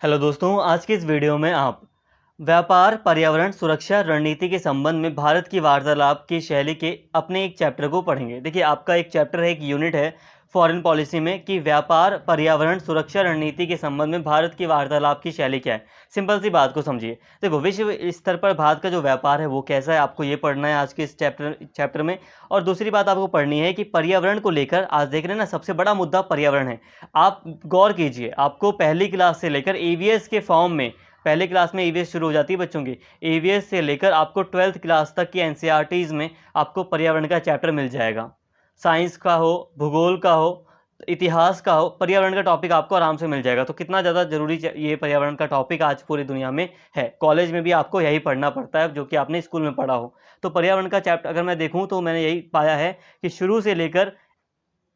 Hello दोस्तों, आज की इस वीडियो में आप व्यापार, पर्यावरण, सुरक्षा रणनीति के संबंध में भारत की वार्तालाप की शैली के अपने एक चैप्टर को पढ़ेंगे। देखिए, आपका एक चैप्टर है, एक यूनिट है फॉरेन पॉलिसी में कि व्यापार, पर्यावरण, सुरक्षा रणनीति के संबंध में भारत की वार्तालाप की शैली क्या है। सिंपल सी बात को समझिए। देखो, विश्व स्तर पर भारत का जो व्यापार है वो कैसा है, आपको ये पढ़ना है आज के इस चैप्टर में। और दूसरी बात आपको पढ़नी है कि पर्यावरण को लेकर आज देख रहे हैं ना, सबसे बड़ा मुद्दा पर्यावरण है। आप गौर कीजिए, आपको पहली क्लास से लेकर ईवीएस के फॉर्म में, पहले क्लास में ईवीएस शुरू हो जाती है बच्चों की, ईवीएस से लेकर आपको 12th क्लास तक की एनसीईआरटीज़ में आपको पर्यावरण का चैप्टर मिल जाएगा। साइंस का हो, भूगोल का हो, इतिहास का हो, पर्यावरण का टॉपिक आपको आराम से मिल जाएगा। तो कितना ज़्यादा ज़रूरी ये पर्यावरण का टॉपिक आज पूरी दुनिया में है। कॉलेज में भी आपको यही पढ़ना पड़ता है जो कि आपने स्कूल में पढ़ा हो। तो पर्यावरण का चैप्टर अगर मैं देखूँ तो मैंने यही पाया है कि शुरू से लेकर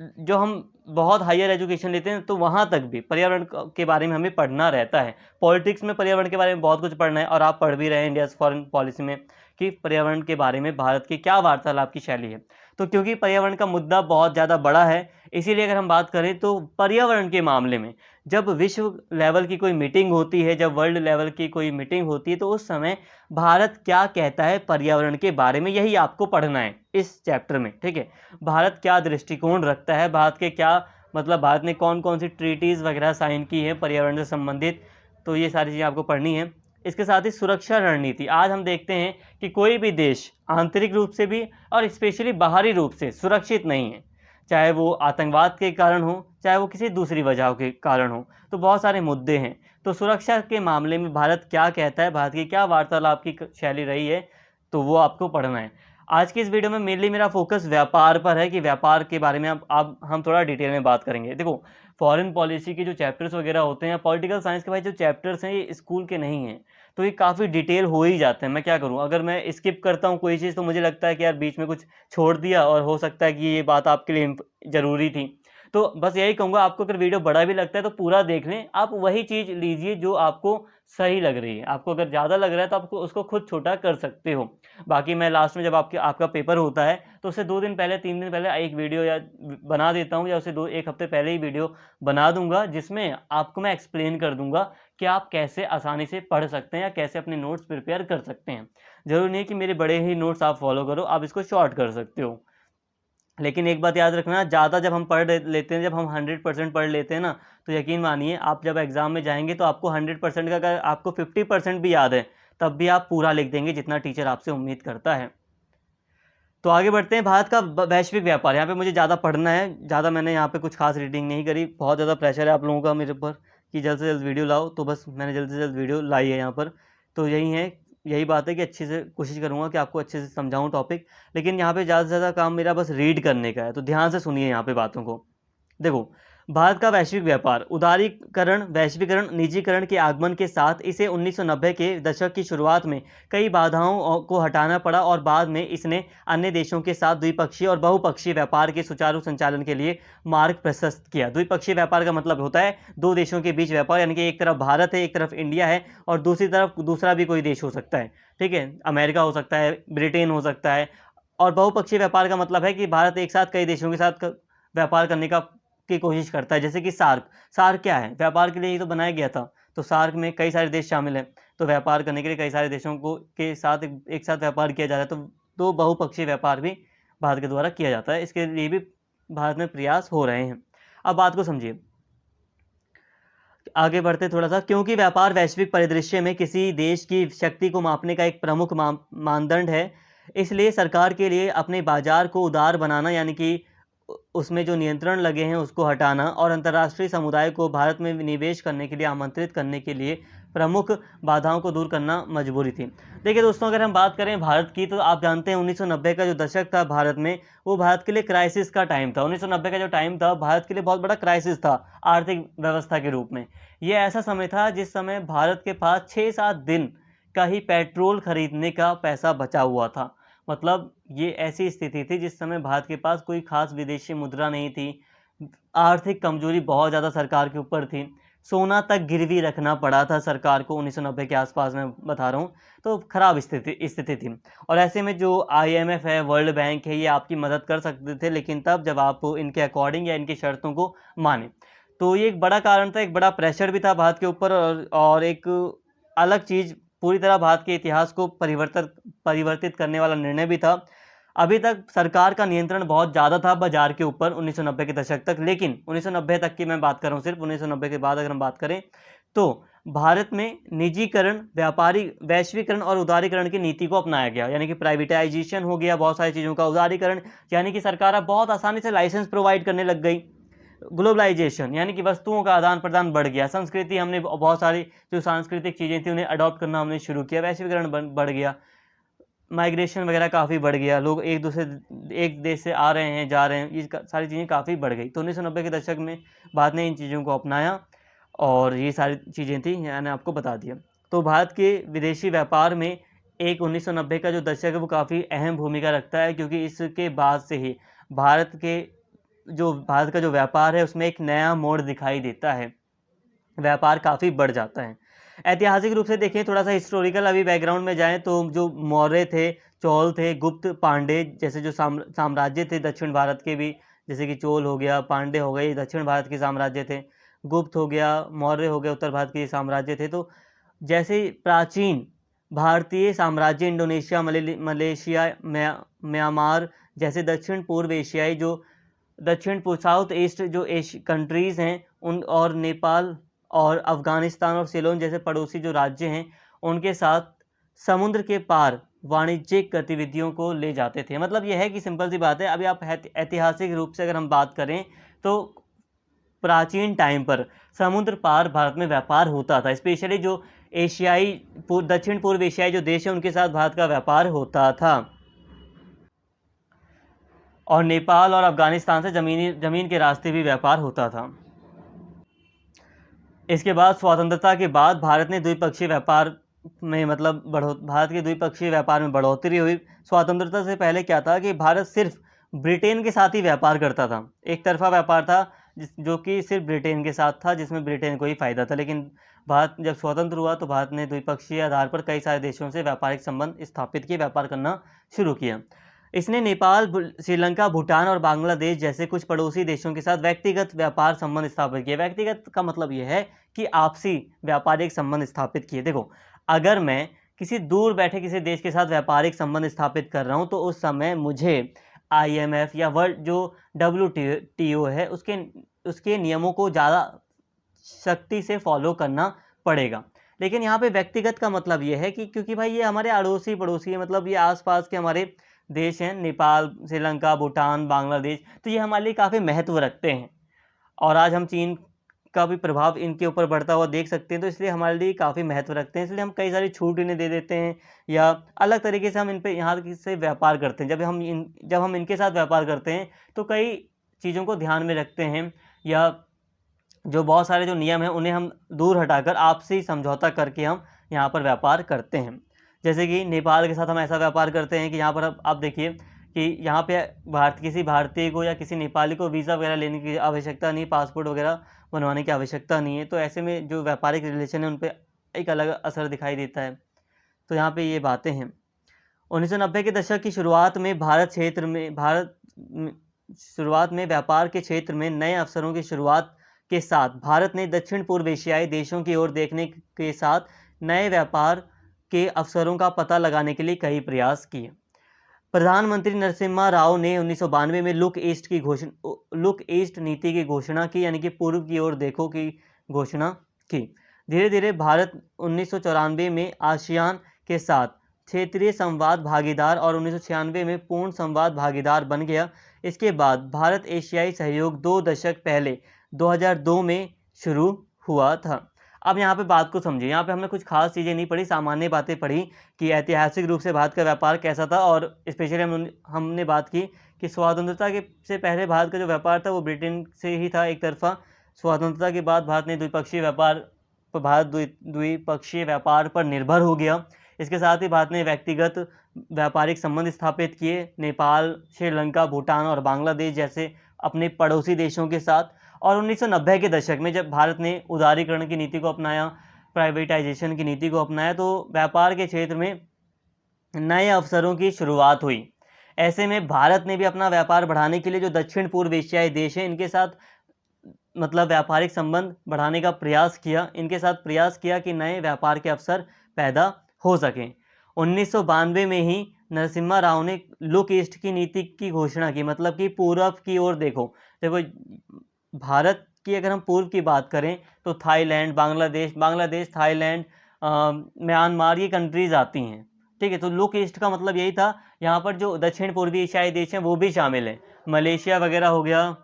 जो हम बहुत हायर एजुकेशन लेते हैं तो वहाँ तक भी पर्यावरण के बारे में हमें पढ़ना रहता है। पॉलिटिक्स में पर्यावरण के बारे में बहुत कुछ पढ़ना है और आप पढ़ भी रहे हैं इंडिया फॉरेन पॉलिसी में कि पर्यावरण के बारे में भारत की क्या वार्तालाप की शैली है। तो क्योंकि पर्यावरण का मुद्दा बहुत ज़्यादा बड़ा है, इसीलिए अगर हम बात करें तो पर्यावरण के मामले में जब विश्व लेवल की कोई मीटिंग होती है, जब वर्ल्ड लेवल की कोई मीटिंग होती है, तो उस समय भारत क्या कहता है पर्यावरण के बारे में, यही आपको पढ़ना है इस चैप्टर में। ठीक है, भारत क्या दृष्टिकोण रखता है, भारत के क्या मतलब भारत ने कौन कौन सी ट्रीटीज़ वगैरह साइन की है पर्यावरण से संबंधित, तो ये सारी चीज़ें आपको पढ़नी है। इसके साथ ही सुरक्षा रणनीति, आज हम देखते हैं कि कोई भी देश आंतरिक रूप से भी और स्पेशली बाहरी रूप से सुरक्षित नहीं है, चाहे वो आतंकवाद के कारण हो, चाहे वो किसी दूसरी वजह के कारण हो। तो बहुत सारे मुद्दे हैं। तो सुरक्षा के मामले में भारत क्या कहता है, भारत की क्या वार्तालाप की शैली रही है, तो वो आपको पढ़ना है। आज की इस वीडियो में मेनली मेरा फोकस व्यापार पर है कि व्यापार के बारे में अब हम थोड़ा डिटेल में बात करेंगे। देखो, फॉरेन पॉलिसी के जो चैप्टर्स वगैरह होते हैं, पॉलिटिकल साइंस के भाई जो चैप्टर्स हैं ये स्कूल के नहीं हैं, तो ये काफ़ी डिटेल हो ही जाते हैं। मैं क्या करूँ, अगर मैं स्किप करता हूँ कोई चीज़ तो मुझे लगता है कि यार बीच में कुछ छोड़ दिया और हो सकता है कि ये बात आपके लिए ज़रूरी थी। तो बस यही कहूँगा, आपको अगर वीडियो बड़ा भी लगता है तो पूरा देख लें। आप वही चीज़ लीजिए जो आपको सही लग रही है। आपको अगर ज़्यादा लग रहा है तो आपको उसको खुद छोटा कर सकते हो। बाकी मैं लास्ट में जब आपका पेपर होता है तो उससे 2 दिन पहले, 3 दिन पहले एक वीडियो या बना देता हूँ, या उससे 1 हफ्ते पहले ही वीडियो बना दूँगा, जिसमें आपको मैं एक्सप्लेन कर दूँगा कि आप कैसे आसानी से पढ़ सकते हैं या कैसे अपने नोट्स प्रिपेयर कर सकते हैं। ज़रूरी नहीं कि मेरे बड़े ही नोट्स आप फॉलो करो, आप इसको शॉर्ट कर सकते हो। लेकिन एक बात याद रखना, ज़्यादा जब हम पढ़ लेते हैं, जब हम 100% पढ़ लेते हैं ना, तो यकीन मानिए आप जब एग्ज़ाम में जाएँगे तो आपको 100% का अगर आपको 50% भी याद है, तब भी आप पूरा लिख देंगे जितना टीचर आपसे उम्मीद करता है। तो आगे बढ़ते हैं। भारत का वैश्विक व्यापार, यहाँ पे मुझे ज़्यादा पढ़ना है, ज़्यादा मैंने यहाँ पे कुछ खास रीडिंग नहीं करी। बहुत ज़्यादा प्रेशर है आप लोगों का मेरे ऊपर कि जल्द से जल्द वीडियो लाओ, तो बस मैंने जल्द से जल्द वीडियो लाई है यहाँ पर। तो यही है, यही बात है कि अच्छे से कोशिश करूँगा कि आपको अच्छे से समझाऊँ टॉपिक। लेकिन यहाँ पे ज़्यादा से ज़्यादा काम मेरा बस रीड करने का है, तो ध्यान से सुनिए यहाँ पे बातों को। देखो, भारत का वैश्विक व्यापार, उदारीकरण, वैश्वीकरण, निजीकरण के आगमन के साथ इसे 1990 के दशक की शुरुआत में कई बाधाओं को हटाना पड़ा और बाद में इसने अन्य देशों के साथ द्विपक्षीय और बहुपक्षीय व्यापार के सुचारू संचालन के लिए मार्ग प्रशस्त किया। द्विपक्षीय व्यापार का मतलब होता है दो देशों के बीच व्यापार, यानी कि एक तरफ भारत है, एक तरफ इंडिया है, और दूसरी तरफ दूसरा भी कोई देश हो सकता है। ठीक है, अमेरिका हो सकता है, ब्रिटेन हो सकता है। और बहुपक्षीय व्यापार का मतलब है कि भारत एक साथ कई देशों के साथ व्यापार करने की कोशिश करता है। जैसे कि सार्क, सार्क क्या है, व्यापार के लिए ही तो बनाया गया था। तो सार्क में कई सारे देश शामिल हैं, तो व्यापार करने के लिए कई सारे देशों को के साथ एक साथ व्यापार किया जा रहा है। तो बहुपक्षीय व्यापार भी भारत के द्वारा किया जाता है, इसके लिए भी भारत में प्रयास हो रहे हैं। अब बात को समझिए, आगे बढ़ते थोड़ा सा। क्योंकि व्यापार वैश्विक परिदृश्य में किसी देश की शक्ति को मापने का एक प्रमुख मानदंड है, इसलिए सरकार के लिए अपने बाजार को उदार बनाना, यानी कि उसमें जो नियंत्रण लगे हैं उसको हटाना, और अंतर्राष्ट्रीय समुदाय को भारत में निवेश करने के लिए आमंत्रित करने के लिए प्रमुख बाधाओं को दूर करना मजबूरी थी। देखिए दोस्तों, अगर हम बात करें भारत की, तो आप जानते हैं 1990 का जो दशक था भारत में, वो भारत के लिए क्राइसिस का टाइम था। 1990 का जो टाइम था भारत के लिए बहुत बड़ा क्राइसिस था आर्थिक व्यवस्था के रूप में। ये ऐसा समय था जिस समय भारत के पास 6-7 दिन का ही पेट्रोल खरीदने का पैसा बचा हुआ था। मतलब ये ऐसी स्थिति थी जिस समय भारत के पास कोई खास विदेशी मुद्रा नहीं थी, आर्थिक कमजोरी बहुत ज़्यादा सरकार के ऊपर थी, सोना तक गिरवी रखना पड़ा था सरकार को 1990 के आसपास, मैं बता रहा हूँ। तो खराब स्थिति थी। और ऐसे में जो आईएमएफ है, वर्ल्ड बैंक है, ये आपकी मदद कर सकते थे, लेकिन तब जब आप इनके अकॉर्डिंग या इनकी शर्तों को माने। तो ये एक बड़ा कारण था, एक बड़ा प्रेशर भी था भारत के ऊपर, और एक अलग चीज़, पूरी तरह भारत के इतिहास को परिवर्तित करने वाला निर्णय भी था। अभी तक सरकार का नियंत्रण बहुत ज़्यादा था बाजार के ऊपर 1990 के दशक तक, लेकिन 1990 तक की मैं बात कर रहा हूँ, सिर्फ 1990 के बाद अगर हम बात करें तो भारत में निजीकरण, व्यापारी वैश्वीकरण और उदारीकरण की नीति को अपनाया गया, यानी कि प्राइवेटाइजेशन हो गया बहुत सारी चीज़ों का, उदारीकरण यानी कि सरकार अब बहुत आसानी से लाइसेंस प्रोवाइड करने लग गई, ग्लोबलाइजेशन यानी कि वस्तुओं का आदान प्रदान बढ़ गया, संस्कृति हमने बहुत सारी जो सांस्कृतिक चीज़ें थी उन्हें अडॉप्ट करना हमने शुरू किया, वैश्वीकरण बढ़ गया, माइग्रेशन वगैरह काफ़ी बढ़ गया, लोग एक देश से आ रहे हैं जा रहे हैं, ये सारी चीज़ें काफ़ी बढ़ गई। तो 1990 के दशक में भारत ने इन चीज़ों को अपनाया और ये सारी चीज़ें थी, मैंने आपको बता दिया। तो भारत के विदेशी व्यापार में एक 1990 का जो दशक है वो काफ़ी अहम भूमिका रखता है, क्योंकि इसके बाद से ही भारत का जो व्यापार है उसमें एक नया मोड़ दिखाई देता है, व्यापार काफ़ी बढ़ जाता है। ऐतिहासिक रूप से देखें, थोड़ा सा हिस्टोरिकल अभी बैकग्राउंड में जाएं तो जो मौर्य थे, चोल थे, गुप्त, पांडे जैसे जो साम्राज्य थे दक्षिण भारत के भी, जैसे कि चोल हो गया, पांडे हो गए, दक्षिण भारत के साम्राज्य थे, गुप्त हो गया, मौर्य हो गया, उत्तर भारत के साम्राज्य थे। तो जैसे प्राचीन भारतीय साम्राज्य इंडोनेशिया, मलेशिया, म्यांमार जैसे दक्षिण पूर्व एशियाई जो साउथ ईस्ट जो कंट्रीज़ हैं उन, और नेपाल और अफ़गानिस्तान और सिलोन जैसे पड़ोसी जो राज्य हैं उनके साथ समुद्र के पार वाणिज्यिक गतिविधियों को ले जाते थे। मतलब यह है कि सिंपल सी बात है, अभी आप ऐतिहासिक रूप से अगर हम बात करें तो प्राचीन टाइम पर समुद्र पार भारत में व्यापार होता था, स्पेशली जो दक्षिण पूर्व एशियाई जो देश है उनके साथ भारत का व्यापार होता था, और नेपाल और अफ़गानिस्तान से ज़मीन के रास्ते भी व्यापार होता था। इसके बाद स्वतंत्रता के बाद भारत ने द्विपक्षीय व्यापार में भारत के द्विपक्षीय व्यापार में बढ़ोतरी हुई। स्वतंत्रता से पहले क्या था कि भारत सिर्फ ब्रिटेन के साथ ही व्यापार करता था, एक तरफा व्यापार था जो कि सिर्फ ब्रिटेन के साथ था, जिसमें ब्रिटेन को ही फ़ायदा था। लेकिन भारत जब स्वतंत्र हुआ तो भारत ने द्विपक्षीय आधार पर कई सारे देशों से व्यापारिक संबंध स्थापित किए, व्यापार करना शुरू किया। इसने नेपाल, श्रीलंका, भूटान और बांग्लादेश जैसे कुछ पड़ोसी देशों के साथ व्यक्तिगत व्यापार संबंध स्थापित किए। व्यक्तिगत का मतलब यह है कि आपसी व्यापारिक संबंध स्थापित किए। देखो, अगर मैं किसी दूर बैठे किसी देश के साथ व्यापारिक संबंध स्थापित कर रहा हूँ तो उस समय मुझे IMF या वर्ल्ड जो WTO है उसके नियमों को ज़्यादा सख्ती से फॉलो करना पड़ेगा। लेकिन यहाँ पे व्यक्तिगत का मतलब ये है कि क्योंकि भाई ये हमारे अड़ोसी पड़ोसी है, मतलब ये आसपास के हमारे देश हैं, नेपाल, श्रीलंका, भूटान, बांग्लादेश, तो ये हमारे लिए काफ़ी महत्व रखते हैं, और आज हम चीन का भी प्रभाव इनके ऊपर बढ़ता हुआ देख सकते हैं, तो इसलिए हमारे लिए काफ़ी महत्व रखते हैं, इसलिए हम कई सारी छूट इन्हें दे देते हैं, या अलग तरीके से हम इन पे यहाँ से व्यापार करते हैं। जब हम इनके साथ व्यापार करते हैं तो कई चीज़ों को ध्यान में रखते हैं, या जो बहुत सारे जो नियम हैं उन्हें हम दूर हटाकर आपसी समझौता करके हम यहाँ पर व्यापार करते हैं। जैसे कि नेपाल के साथ हम ऐसा व्यापार करते हैं कि यहाँ पर आप देखिए कि यहाँ पे किसी भारतीय को या किसी नेपाली को वीज़ा वगैरह लेने की आवश्यकता नहीं, पासपोर्ट वगैरह बनवाने की आवश्यकता नहीं है। तो ऐसे में जो व्यापारिक रिलेशन है उन पर एक अलग असर दिखाई देता है। तो यहाँ पे ये बातें हैं। 1990 के दशक की शुरुआत में शुरुआत में व्यापार के क्षेत्र में नए अवसरों की शुरुआत के साथ भारत ने दक्षिण पूर्व एशियाई देशों की ओर देखने के साथ नए व्यापार के अवसरों का पता लगाने के लिए कई प्रयास किए। प्रधानमंत्री नरसिम्हा राव ने 1992 में लुक ईस्ट नीति की घोषणा की, यानी कि पूर्व की ओर देखो की घोषणा की। धीरे धीरे भारत 1994 में आसियान के साथ क्षेत्रीय संवाद भागीदार और 1996 में पूर्ण संवाद भागीदार बन गया। इसके बाद भारत एशियाई सहयोग 2 दशक पहले 2002 में शुरू हुआ था। अब यहाँ पे बात को समझिए, यहाँ पे हमने कुछ खास चीज़ें नहीं पढ़ी, सामान्य बातें पढ़ी कि ऐतिहासिक रूप से भारत का व्यापार कैसा था, और स्पेशली हमने बात की कि स्वतंत्रता से पहले भारत का जो व्यापार था वो ब्रिटेन से ही था, एक तरफा। स्वतंत्रता के बाद भारत द्विपक्षीय व्यापार पर निर्भर हो गया। इसके साथ ही भारत ने व्यक्तिगत व्यापारिक संबंध स्थापित किए नेपाल, श्रीलंका, भूटान और बांग्लादेश जैसे अपने पड़ोसी देशों के साथ। और 1990 के दशक में जब भारत ने उदारीकरण की नीति को अपनाया, प्राइवेटाइजेशन की नीति को अपनाया, तो व्यापार के क्षेत्र में नए अवसरों की शुरुआत हुई। ऐसे में भारत ने भी अपना व्यापार बढ़ाने के लिए जो दक्षिण पूर्व एशियाई देश हैं इनके साथ मतलब व्यापारिक संबंध बढ़ाने का प्रयास किया, इनके साथ प्रयास किया कि नए व्यापार के अवसर पैदा हो सकें। 1992 में ही नरसिम्हा राव ने लुक ईस्ट की नीति की घोषणा की, मतलब कि पूर्व की ओर देखो। देखो, भारत की अगर हम पूर्व की बात करें तो थाईलैंड, बांग्लादेश, थाईलैंड, म्यांमार, ये कंट्रीज आती हैं। ठीक है, तो लुक ईस्ट का मतलब यही था, यहाँ पर जो दक्षिण पूर्वी एशियाई देश हैं वो भी शामिल हैं। मलेशिया वगैरह हो गया,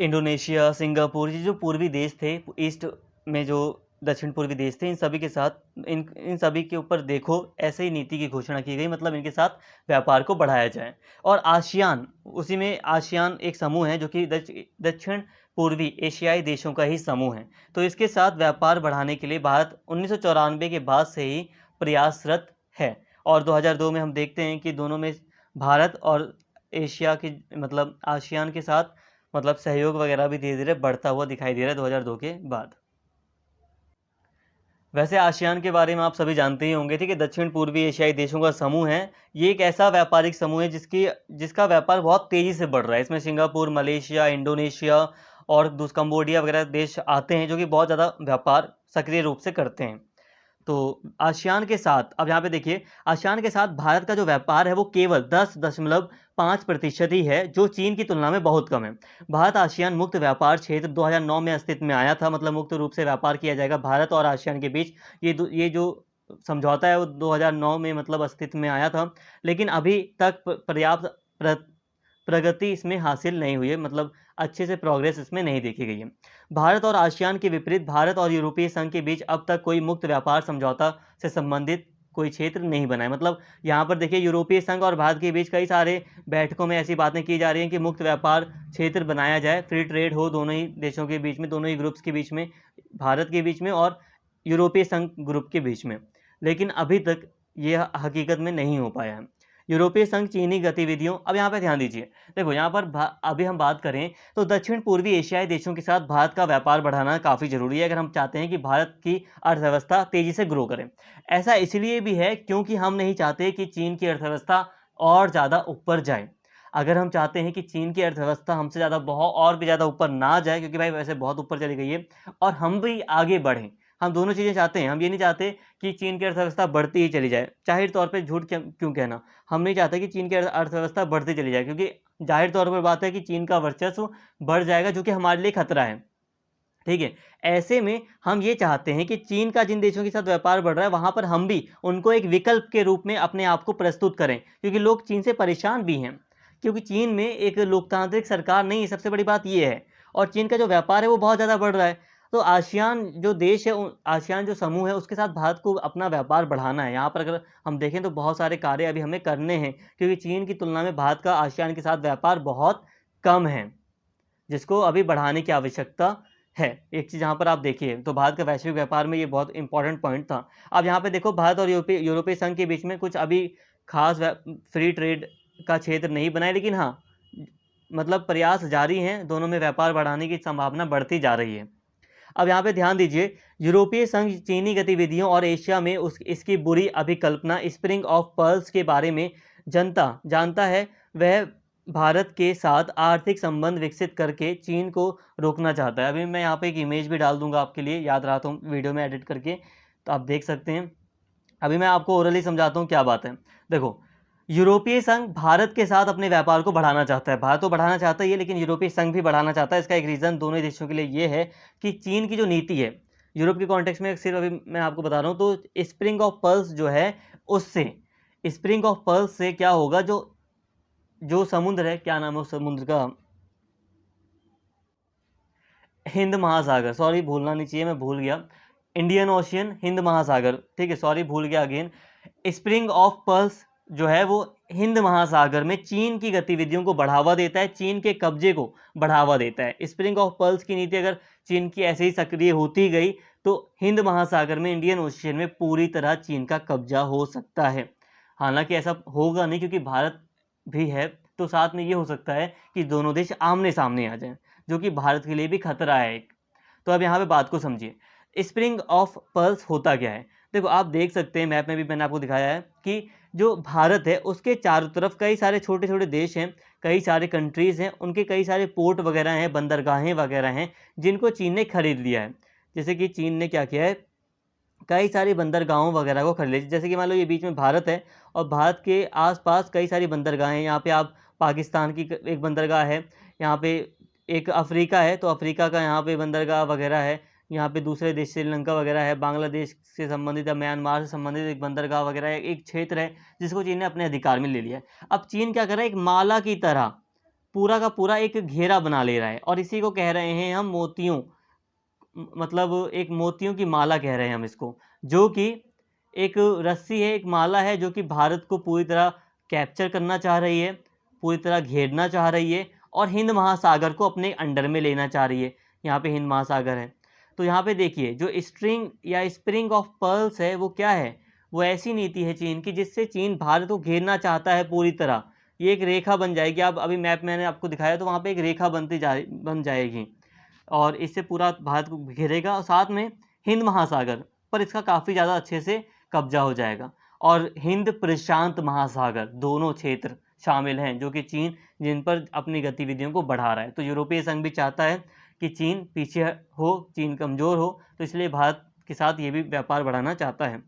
इंडोनेशिया, सिंगापुर, ये जो पूर्वी देश थे, ईस्ट में जो दक्षिण पूर्वी देश थे, इन सभी के साथ इन सभी के ऊपर देखो ऐसे ही नीति की घोषणा की गई, मतलब इनके साथ व्यापार को बढ़ाया जाए। और आसियान, उसी में आसियान एक समूह है जो कि दक्षिण पूर्वी एशियाई देशों का ही समूह है। तो इसके साथ व्यापार बढ़ाने के लिए भारत 1994 के बाद से ही प्रयासरत है। और 2002 में हम देखते हैं कि दोनों में भारत और एशिया के मतलब आसियान के साथ मतलब सहयोग वगैरह भी धीरे धीरे बढ़ता हुआ दिखाई दे रहा है 2002 के बाद। वैसे आसियान के बारे में आप सभी जानते ही होंगे, ठीक है, दक्षिण पूर्वी एशियाई देशों का समूह है। ये एक ऐसा व्यापारिक समूह है जिसका व्यापार बहुत तेजी से बढ़ रहा है। इसमें सिंगापुर, मलेशिया, इंडोनेशिया और कंबोडिया वगैरह देश आते हैं जो कि बहुत ज़्यादा व्यापार सक्रिय रूप से करते हैं। तो आसियान के साथ, अब यहाँ पे देखिए, आसियान के साथ भारत का जो व्यापार है वो केवल 10.5% ही है, जो चीन की तुलना में बहुत कम है। भारत आसियान मुक्त व्यापार क्षेत्र 2009 में अस्तित्व में आया था, मतलब मुक्त रूप से व्यापार किया जाएगा भारत और आसियान के बीच। ये जो समझौता है वो 2009 में मतलब अस्तित्व में आया था, लेकिन अभी तक पर्याप्त प्रगति इसमें हासिल नहीं हुई है, मतलब अच्छे से प्रोग्रेस इसमें नहीं देखी गई है। भारत और आसियान के विपरीत भारत और यूरोपीय संघ के बीच अब तक कोई मुक्त व्यापार समझौता से संबंधित कोई क्षेत्र नहीं बना है। मतलब यहाँ पर देखिए, यूरोपीय संघ और भारत के बीच कई सारे बैठकों में ऐसी बातें की जा रही हैं कि मुक्त व्यापार क्षेत्र बनाया जाए, फ्री ट्रेड हो दोनों ही देशों के बीच में, दोनों ही ग्रुप्स के बीच में, भारत के बीच में और यूरोपीय संघ ग्रुप के बीच में, लेकिन अभी तक ये हकीकत में नहीं हो पाया है। यूरोपीय संघ चीनी गतिविधियों, अब यहाँ पे ध्यान दीजिए, देखो यहाँ पर अभी हम बात करें तो दक्षिण पूर्वी एशियाई देशों के साथ भारत का व्यापार बढ़ाना काफ़ी जरूरी है अगर हम चाहते हैं कि भारत की अर्थव्यवस्था तेजी से ग्रो करे। ऐसा इसलिए भी है क्योंकि हम नहीं चाहते कि चीन की अर्थव्यवस्था और ज़्यादा ऊपर जाए। अगर हम चाहते हैं कि चीन की अर्थव्यवस्था हमसे ज़्यादा बहुत और भी ज़्यादा ऊपर ना जाए, क्योंकि भाई वैसे बहुत ऊपर चली गई है, और हम भी आगे बढ़ें, हम दोनों चीज़ें चाहते हैं। हम ये नहीं चाहते कि चीन की अर्थव्यवस्था बढ़ती ही चली जाए। जाहिर तौर पे झूठ क्यों कहना, हम नहीं चाहते कि चीन की अर्थव्यवस्था बढ़ती चली जाए, क्योंकि जाहिर तौर पर बात है कि चीन का वर्चस्व बढ़ जाएगा, जो कि हमारे लिए खतरा है। ठीक है, ऐसे में हम ये चाहते हैं कि चीन का जिन देशों के साथ व्यापार बढ़ रहा है वहाँ पर हम भी उनको एक विकल्प के रूप में अपने आप को प्रस्तुत करें, क्योंकि लोग चीन से परेशान भी हैं, क्योंकि चीन में एक लोकतांत्रिक सरकार नहीं है, सबसे बड़ी बात ये है, और चीन का जो व्यापार है वो बहुत ज़्यादा बढ़ रहा है। तो आसियान जो देश है, आसियान जो समूह है, उसके साथ भारत को अपना व्यापार बढ़ाना है। यहाँ पर अगर हम देखें तो बहुत सारे कार्य अभी हमें करने हैं, क्योंकि चीन की तुलना में भारत का आसियान के साथ व्यापार बहुत कम है, जिसको अभी बढ़ाने की आवश्यकता है। एक चीज़ यहाँ पर आप देखिए, तो भारत का वैश्विक व्यापार में ये बहुत इंपॉर्टेंट पॉइंट था। अब यहाँ पे देखो, भारत और यूरोपीय संघ के बीच में कुछ अभी खास फ्री ट्रेड का क्षेत्र नहीं बना है, लेकिन हाँ, मतलब प्रयास जारी हैं, दोनों में व्यापार बढ़ाने की संभावना बढ़ती जा रही है। अब यहाँ पे ध्यान दीजिए, यूरोपीय संघ चीनी गतिविधियों और एशिया में इसकी बुरी अभिकल्पना स्प्रिंग ऑफ पर्ल्स के बारे में जनता जानता है। वह भारत के साथ आर्थिक संबंध विकसित करके चीन को रोकना चाहता है। अभी मैं यहाँ पे एक इमेज भी डाल दूंगा आपके लिए, याद रहा तो वीडियो में एडिट करके, तो आप देख सकते हैं। अभी मैं आपको ओरली समझाता हूँ क्या बात है। देखो, यूरोपीय संघ भारत के साथ अपने व्यापार को बढ़ाना चाहता है, भारत तो बढ़ाना चाहता ही है, लेकिन यूरोपीय संघ भी बढ़ाना चाहता है। इसका एक रीज़न दोनों ही देशों के लिए ये है कि चीन की जो नीति है, यूरोप के कॉन्टेक्स्ट में सिर्फ अभी मैं आपको बता रहा हूँ, तो स्प्रिंग ऑफ पर्ल्स जो है उससे, स्प्रिंग ऑफ पर्ल्स से क्या होगा, जो जो समुद्र है, क्या नाम है उस समुद्र का, हिंद महासागर, सॉरी भूलना नहीं चाहिए, मैं भूल गया, इंडियन ओशियन, हिंद महासागर, ठीक है, सॉरी भूल गया अगेन। स्प्रिंग ऑफ पर्ल्स जो है वो हिंद महासागर में चीन की गतिविधियों को बढ़ावा देता है, चीन के कब्जे को बढ़ावा देता है। स्प्रिंग ऑफ पर्ल्स की नीति अगर चीन की ऐसे ही सक्रिय होती गई तो हिंद महासागर में, इंडियन ओशियन में पूरी तरह चीन का कब्जा हो सकता है। हालांकि ऐसा होगा नहीं, क्योंकि भारत भी है, तो साथ में ये हो सकता है कि दोनों देश आमने सामने आ जाएं, जो कि भारत के लिए भी खतरा है एक। तो अब यहाँ पे बात को समझिए, स्प्रिंग ऑफ पर्ल्स होता क्या है। देखो आप देख सकते हैं मैप में भी मैंने आपको दिखाया है कि जो भारत है उसके चारों तरफ कई सारे छोटे छोटे देश हैं, कई सारे कंट्रीज़ हैं, उनके कई सारे पोर्ट वगैरह हैं, बंदरगाहें वगैरह हैं, जिनको चीन ने खरीद लिया है। जैसे कि चीन ने क्या किया है, कई सारी बंदरगाहों वगैरह को खरीद लिया। जैसे कि मान लो ये बीच में भारत है और भारत के आसपास कई सारी बंदरगाहें हैं। यहाँ पे आप पाकिस्तान की एक बंदरगाह है, यहाँ पे एक अफ्रीका है तो अफ्रीका का यहाँ पे बंदरगाह वगैरह है, यहाँ पे दूसरे देश श्रीलंका वगैरह है, बांग्लादेश से संबंधित या म्यांमार से संबंधित एक बंदरगाह वगैरह है, एक क्षेत्र है जिसको चीन ने अपने अधिकार में ले लिया है। अब चीन क्या कर रहा है, एक माला की तरह पूरा का पूरा एक घेरा बना ले रहा है और इसी को कह रहे हैं हम मोतियों, मतलब एक मोतियों की माला कह रहे हैं हम इसको, जो कि एक रस्सी है, एक माला है जो कि भारत को पूरी तरह कैप्चर करना चाह रही है, पूरी तरह घेरना चाह रही है और हिंद महासागर को अपने अंडर में लेना चाह रही है। यहाँ पे हिंद महासागर है तो यहाँ पे देखिए जो स्ट्रिंग या स्प्रिंग ऑफ पर्ल्स है वो क्या है, वो ऐसी नीति है चीन की जिससे चीन भारत को घेरना चाहता है पूरी तरह। ये एक रेखा बन जाएगी, आप अभी मैप मैंने आपको दिखाया तो वहाँ पे एक रेखा बन जाएगी और इससे पूरा भारत को घेरेगा और साथ में हिंद महासागर पर इसका काफ़ी ज़्यादा अच्छे से कब्जा हो जाएगा। और हिंद प्रशांत महासागर दोनों क्षेत्र शामिल हैं जो कि चीन जिन पर अपनी गतिविधियों को बढ़ा रहा है। तो यूरोपीय संघ भी चाहता है कि चीन पीछे हो, चीन कमज़ोर हो, तो इसलिए भारत के साथ ये भी व्यापार बढ़ाना चाहता है।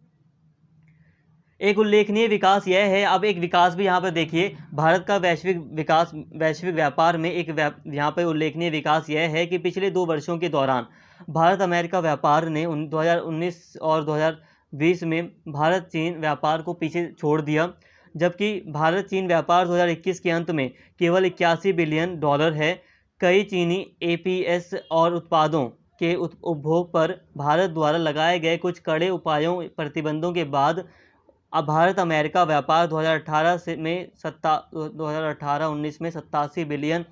एक उल्लेखनीय विकास यह है, अब एक विकास भी यहाँ पर देखिए, भारत का वैश्विक विकास, वैश्विक व्यापार में एक यहाँ पर उल्लेखनीय विकास यह है कि पिछले 2 वर्षों के दौरान भारत अमेरिका व्यापार ने 2019 और 2020 में भारत चीन व्यापार को पीछे छोड़ दिया, जबकि भारत चीन व्यापार 2021 के अंत में केवल 81 बिलियन डॉलर है। कई चीनी एपीएस और उत्पादों के उपभोग पर भारत द्वारा लगाए गए कुछ कड़े उपायों प्रतिबंधों के बाद अब भारत अमेरिका व्यापार 2018-19 में 87 बिलियन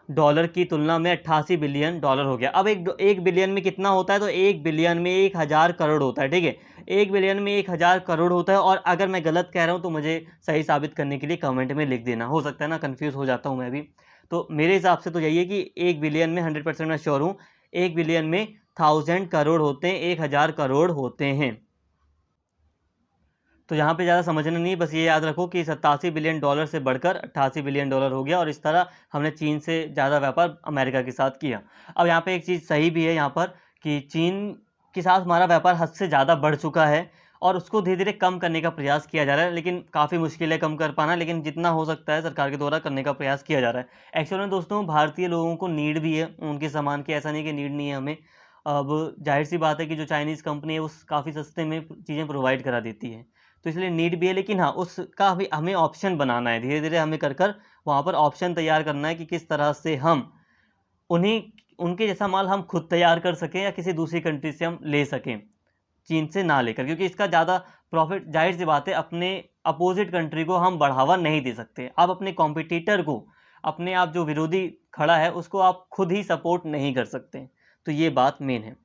डॉलर की तुलना में 88 बिलियन डॉलर हो गया। अब एक बिलियन में कितना होता है, तो 1 बिलियन में 1000 करोड़ होता है, ठीक है। 1 बिलियन में 1000 करोड़ होता है और अगर मैं गलत कह रहा हूँ तो मुझे सही साबित करने के लिए कमेंट में लिख देना, हो सकता है ना कंफ्यूज हो जाता हूँ मैं भी। तो मेरे हिसाब से तो यही है कि 1 बिलियन में 100% मैं श्योर हूँ, 1 बिलियन में 1000 करोड़ होते हैं, 1000 करोड़ होते हैं। तो यहाँ पे ज़्यादा समझना नहीं, बस ये याद रखो कि 87 बिलियन डॉलर से बढ़कर 88 बिलियन डॉलर हो गया और इस तरह हमने चीन से ज़्यादा व्यापार अमेरिका के साथ किया। अब यहाँ पे एक चीज़ सही भी है यहाँ पर कि चीन के साथ हमारा व्यापार हद से ज़्यादा बढ़ चुका है और उसको धीरे धीरे कम करने का प्रयास किया जा रहा है, लेकिन काफ़ी मुश्किल है कम कर पाना, लेकिन जितना हो सकता है सरकार के द्वारा करने का प्रयास किया जा रहा है। एक्चुअल में दोस्तों भारतीय लोगों को नीड भी है उनके सामान की, ऐसा नहीं कि नीड नहीं है हमें। अब जाहिर सी बात है कि जो चाइनीज़ कंपनी है वो काफ़ी सस्ते में चीज़ें प्रोवाइड करा देती है, तो इसलिए नीड भी है, लेकिन हाँ उसका हमें ऑप्शन बनाना है, धीरे धीरे हमें कर कर वहाँ पर ऑप्शन तैयार करना है कि किस तरह से हम उनके जैसा माल हम खुद तैयार कर सकें या किसी दूसरी कंट्री से हम ले सकें, चीन से ना लेकर, क्योंकि इसका ज़्यादा प्रॉफिट, जाहिर सी बात है अपने अपोजिट कंट्री को हम बढ़ावा नहीं दे सकते। आप अपने कॉम्पिटिटर को, अपने आप जो विरोधी खड़ा है उसको आप खुद ही सपोर्ट नहीं कर सकते, तो ये बात मेन है।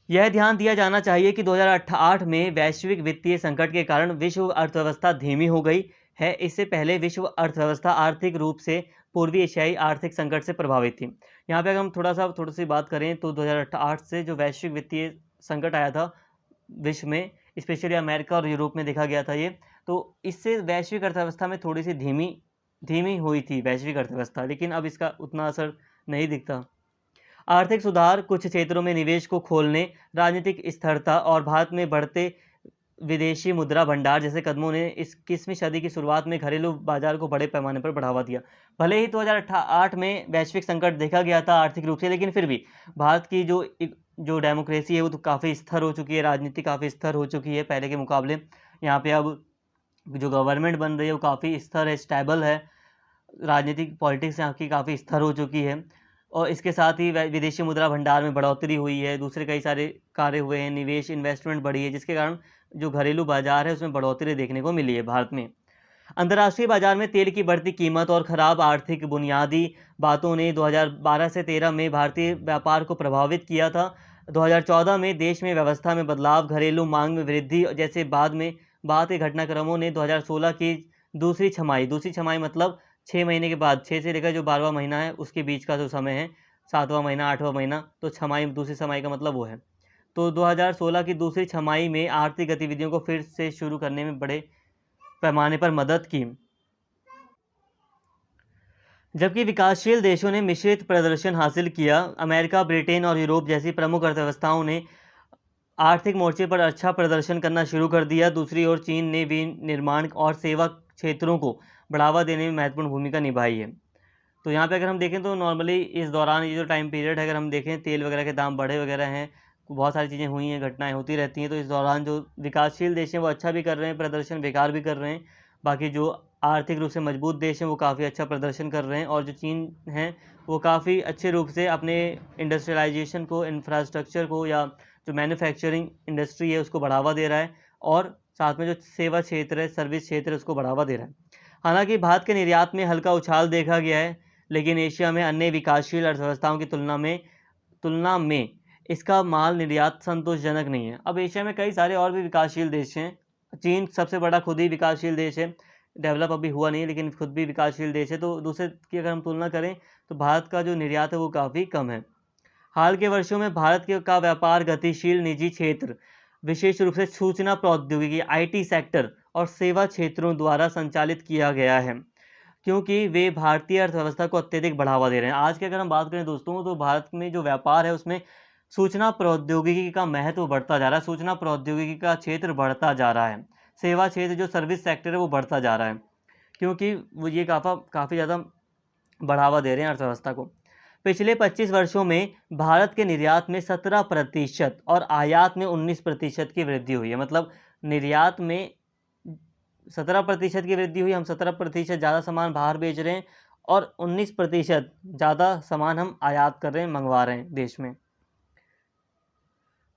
यह ध्यान दिया जाना चाहिए कि 2008 में वैश्विक वित्तीय संकट के कारण विश्व अर्थव्यवस्था धीमी हो गई है। इससे पहले विश्व अर्थव्यवस्था आर्थिक रूप से पूर्वी एशियाई आर्थिक संकट से प्रभावित थी। यहाँ पे अगर हम थोड़ी सी बात करें तो 2008 से जो वैश्विक वित्तीय संकट आया था विश्व में, स्पेशली अमेरिका और यूरोप में देखा गया था ये, तो इससे वैश्विक अर्थव्यवस्था में थोड़ी सी धीमी हुई थी वैश्विक अर्थव्यवस्था, लेकिन अब इसका उतना असर नहीं दिखता। आर्थिक सुधार, कुछ क्षेत्रों में निवेश को खोलने, राजनीतिक स्थिरता और भारत में बढ़ते विदेशी मुद्रा भंडार जैसे कदमों ने इस 21वीं सदी की शुरुआत में घरेलू बाजार को बड़े पैमाने पर बढ़ावा दिया। भले ही 2008 में वैश्विक संकट देखा गया था आर्थिक रूप से, लेकिन फिर भी भारत की जो डेमोक्रेसी है वो तो काफ़ी स्थिर हो चुकी है, राजनीति काफ़ी स्थिर हो चुकी है पहले के मुकाबले। यहाँ पे अब जो गवर्नमेंट बन रही है वो काफ़ी स्थिर है, स्टेबल है, राजनीतिक पॉलिटिक्स यहाँ की काफ़ी स्थिर हो चुकी है और इसके साथ ही विदेशी मुद्रा भंडार में बढ़ोतरी हुई है, दूसरे कई सारे कार्य हुए हैं, निवेश इन्वेस्टमेंट बढ़ी है, जिसके कारण जो घरेलू बाजार है उसमें बढ़ोतरी देखने को मिली है भारत में। अंतर्राष्ट्रीय बाजार में तेल की बढ़ती कीमत और खराब आर्थिक बुनियादी बातों ने 2012 से 13 में भारतीय व्यापार को प्रभावित किया था। 2014 में देश में व्यवस्था में बदलाव, घरेलू मांग में वृद्धि जैसे बाद के घटनाक्रमों ने 2016 की दूसरी छमाही मतलब 6 महीने के बाद, 6 से लेकर जो 12वां महीना है उसके बीच का जो समय है, 7वां महीना 8वां महीना, तो छमाही दूसरी छमाही का मतलब वो है। तो 2016 की दूसरी छमाही में आर्थिक गतिविधियों को फिर से शुरू करने में बड़े पैमाने पर मदद की। जबकि विकासशील देशों ने मिश्रित प्रदर्शन हासिल किया। अमेरिका, ब्रिटेन और यूरोप जैसी प्रमुख अर्थव्यवस्थाओं ने आर्थिक मोर्चे पर अच्छा प्रदर्शन करना शुरू कर दिया। दूसरी ओर चीन ने विनिर्माण और सेवा क्षेत्रों को बढ़ावा देने में महत्वपूर्ण भूमिका निभाई है। तो यहाँ पे अगर हम देखें तो नॉर्मली इस दौरान ये जो टाइम पीरियड है, अगर हम देखें तेल वगैरह के दाम बढ़े वगैरह हैं, बहुत सारी चीज़ें हुई हैं, घटनाएं होती रहती हैं। तो इस दौरान जो विकासशील देश हैं वो अच्छा भी कर रहे हैं प्रदर्शन, बेकार भी कर रहे हैं। बाकी जो आर्थिक रूप से मजबूत देश हैं वो काफ़ी अच्छा प्रदर्शन कर रहे हैं, और जो चीन हैं वो काफ़ी अच्छे रूप से अपने इंडस्ट्रियलाइजेशन को, इंफ्रास्ट्रक्चर को, या जो मैन्युफैक्चरिंग इंडस्ट्री है उसको बढ़ावा दे रहा है, और साथ में जो सेवा क्षेत्र है, सर्विस क्षेत्र है, उसको बढ़ावा दे रहा है। हालांकि भारत के निर्यात में हल्का उछाल देखा गया है, लेकिन एशिया में अन्य विकासशील अर्थव्यवस्थाओं की तुलना में इसका माल निर्यात संतोषजनक नहीं है। अब एशिया में कई सारे और भी विकासशील देश हैं। चीन सबसे बड़ा खुद ही विकासशील देश है, डेवलप अभी हुआ नहीं है लेकिन खुद भी विकासशील देश है। तो दूसरे की अगर हम तुलना करें तो भारत का जो निर्यात है वो काफ़ी कम है। हाल के वर्षों में भारत का व्यापार गतिशील निजी क्षेत्र, विशेष रूप से सूचना प्रौद्योगिकी आईटी सेक्टर और सेवा क्षेत्रों द्वारा संचालित किया गया है, क्योंकि वे भारतीय अर्थव्यवस्था को अत्यधिक बढ़ावा दे रहे हैं। आज की अगर हम बात करें दोस्तों, तो भारत में जो व्यापार है उसमें सूचना प्रौद्योगिकी का महत्व बढ़ता जा रहा है, सूचना प्रौद्योगिकी का क्षेत्र बढ़ता जा रहा है, सेवा क्षेत्र जो सर्विस सेक्टर है वो बढ़ता जा रहा है, क्योंकि वो ये काफ़ी ज़्यादा बढ़ावा दे रहे हैं अर्थव्यवस्था को। पिछले 25 वर्षों में भारत के निर्यात में 17% और आयात में 19% की वृद्धि हुई है। मतलब निर्यात में 17% की वृद्धि हुई, हम 17% ज़्यादा सामान बाहर बेच रहे हैं, और 19% ज़्यादा सामान हम आयात कर रहे हैं, मंगवा रहे हैं देश में।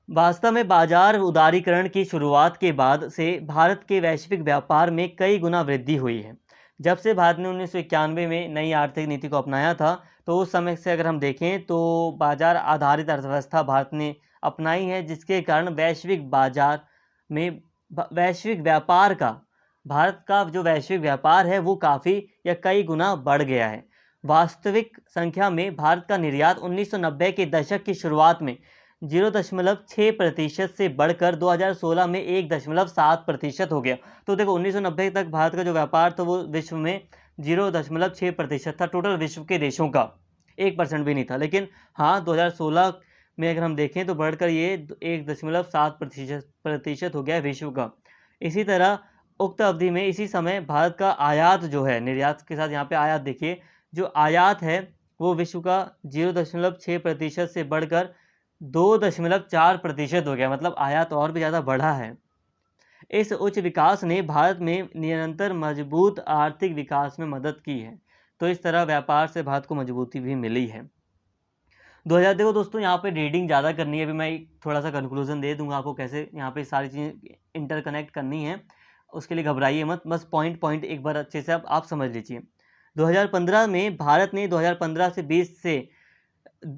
वास्तव में बाजार उदारीकरण की शुरुआत के बाद से भारत के वैश्विक व्यापार में कई गुना वृद्धि हुई है। जब से भारत ने 1991 में नई आर्थिक नीति को अपनाया था, तो उस समय से अगर हम देखें तो बाजार आधारित अर्थव्यवस्था भारत ने अपनाई है, जिसके कारण वैश्विक बाजार में वैश्विक व्यापार का, भारत का जो वैश्विक व्यापार है वो काफ़ी या कई गुना बढ़ गया है। वास्तविक संख्या में भारत का निर्यात 1990 के दशक की शुरुआत में 0.6% से बढ़कर 2016 में 1.7% हो गया। तो देखो 1990 तक भारत का जो व्यापार था वो विश्व में 0.6% था, टोटल विश्व के देशों का 1% भी नहीं था। लेकिन हाँ, 2016 में अगर हम देखें तो बढ़कर ये 1.7% हो गया है विश्व का। इसी तरह उक्त अवधि में इसी समय भारत का आयात जो है, निर्यात के साथ यहाँ पे आयात देखिए, जो आयात है वो विश्व का 0.6% से बढ़कर 2.4% हो गया। मतलब आयात और भी ज़्यादा बढ़ा है। इस उच्च विकास ने भारत में निरंतर मजबूत आर्थिक विकास में मदद की है। तो इस तरह व्यापार से भारत को मजबूती भी मिली है। 2000 देखो दोस्तों, यहाँ पे रीडिंग ज़्यादा करनी है। अभी मैं थोड़ा सा कंक्लूजन दे दूंगा आपको कैसे यहाँ पे सारी चीज़ें इंटरकनेक्ट करनी है। उसके लिए घबराइए मत, बस पॉइंट एक बार अच्छे से आप समझ लीजिए। 2015 में भारत ने 2015 से 20 से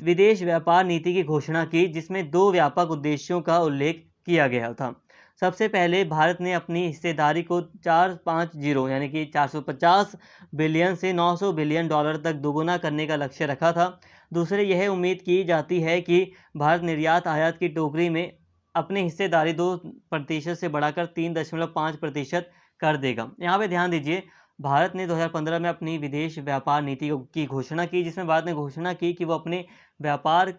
विदेश व्यापार नीति की घोषणा की, जिसमें 2 व्यापक उद्देश्यों का उल्लेख किया गया था। सबसे पहले भारत ने अपनी हिस्सेदारी को 450 यानी कि 450 बिलियन से 900 बिलियन डॉलर तक दोगुना करने का लक्ष्य रखा था। दूसरे, यह उम्मीद की जाती है कि भारत निर्यात आयात की टोकरी में अपनी हिस्सेदारी 2% से बढ़ाकर 3.5% कर देगा। यहाँ पे ध्यान दीजिए, भारत ने 2015 में अपनी विदेश व्यापार नीति की घोषणा की, जिसमें भारत ने घोषणा की कि वो अपने व्यापार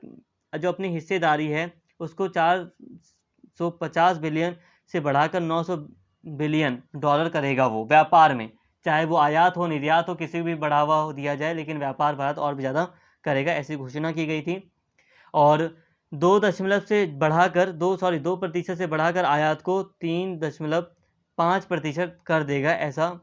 जो अपनी हिस्सेदारी है उसको 450 बिलियन से बढ़ाकर 900 बिलियन डॉलर करेगा वो व्यापार में, चाहे वो आयात हो, निर्यात हो, किसी भी बढ़ावा हो दिया जाए, लेकिन व्यापार भारत और भी ज़्यादा करेगा, ऐसी घोषणा की गई थी। और 2% से बढ़ाकर आयात को 3.5% कर देगा, ऐसा